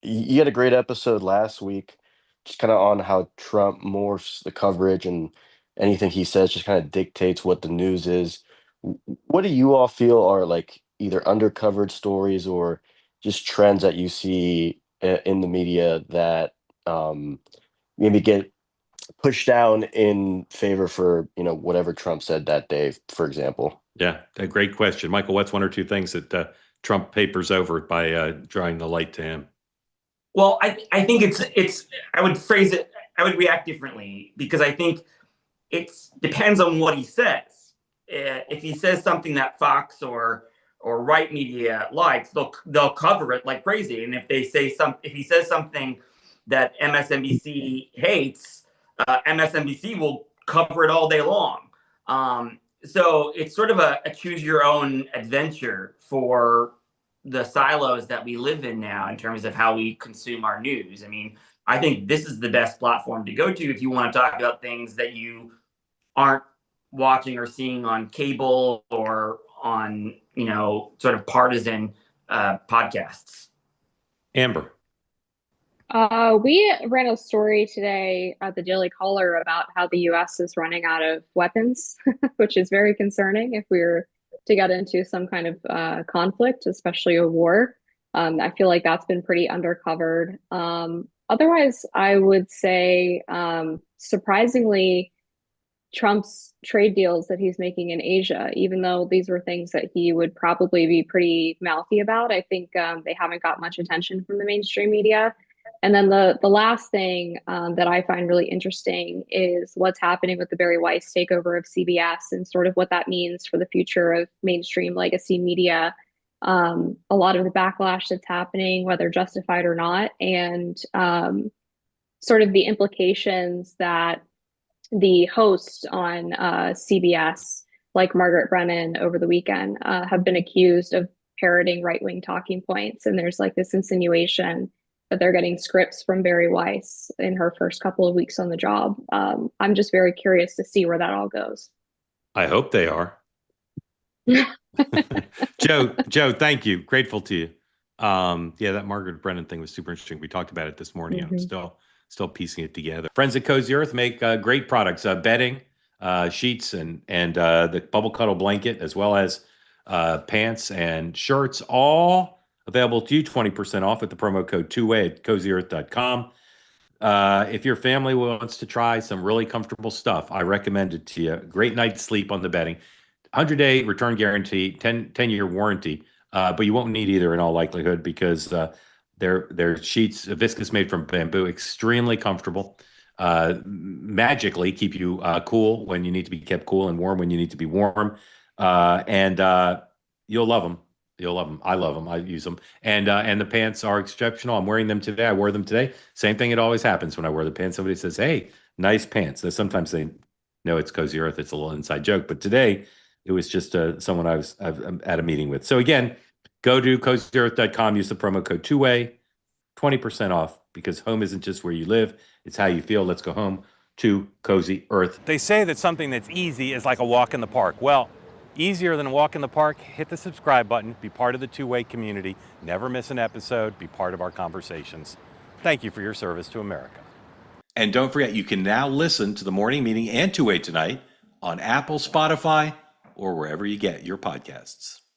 You had a great episode last week, just kind of on how Trump morphs the coverage and anything he says just kind of dictates what the news is. What do you all feel are like either undercovered stories or just trends that you see in the media that maybe get pushed down in favor for, whatever Trump said that day, for example? Yeah, a great question. Michael, what's one or two things that Trump papers over by drawing the light to him? Well, I think it's I would phrase it, I would react differently because I think it depends on what he says. If he says something that Fox or right media likes, they'll cover it like crazy. And if he says something that MSNBC hates, MSNBC will cover it all day long. So it's sort of a choose your own adventure for the silos that we live in now in terms of how we consume our news. I mean, I think this is the best platform to go to if you want to talk about things that you aren't watching or seeing on cable or on, sort of partisan podcasts. Amber. We ran a story today at the Daily Caller about how the US is running out of weapons, which is very concerning if we were to get into some kind of conflict, especially a war. I feel like that's been pretty undercovered. Otherwise, I would say, surprisingly, Trump's trade deals that he's making in Asia, even though these were things that he would probably be pretty mouthy about, I think they haven't got much attention from the mainstream media. And then the last thing that I find really interesting is what's happening with the Bari Weiss takeover of CBS and sort of what that means for the future of mainstream legacy media. A lot of the backlash that's happening, whether justified or not, and sort of the implications that the hosts on CBS, like Margaret Brennan over the weekend, have been accused of parroting right-wing talking points. And there's like this insinuation that they're getting scripts from Bari Weiss in her first couple of weeks on the job. I'm just very curious to see where that all goes. I hope they are. Joe, thank you. Grateful to you. Yeah, that Margaret Brennan thing was super interesting. We talked about it this morning. I'm still piecing it together. Friends at Cozy Earth make great products, bedding, sheets, and the bubble cuddle blanket, as well as pants and shirts, all available to you 20% off with the promo code two-way at cozyearth.com. If your family wants to try some really comfortable stuff, I recommend it to you. Great night's sleep on the bedding. 100-day return guarantee, 10-year warranty, but you won't need either in all likelihood because they're sheets, viscose made from bamboo, extremely comfortable, magically keep you cool when you need to be kept cool and warm when you need to be warm. And you'll love them. You'll love them. I love them. I use them. And the pants are exceptional. I'm wearing them today. I wore them today. Same thing. It always happens when I wear the pants. Somebody says, "Hey, nice pants." Sometimes they know it's Cozy Earth. It's a little inside joke. But today it was just someone I'm at a meeting with. So again, go to cozyearth.com. Use the promo code two-way, 20% off, because home isn't just where you live. It's how you feel. Let's go home to Cozy Earth. They say that something that's easy is like a walk in the park. Well, easier than a walk in the park, hit the subscribe button, be part of the two-way community, never miss an episode, be part of our conversations. Thank you for your service to America. And don't forget, you can now listen to the morning meeting and two-way tonight on Apple, Spotify, or wherever you get your podcasts.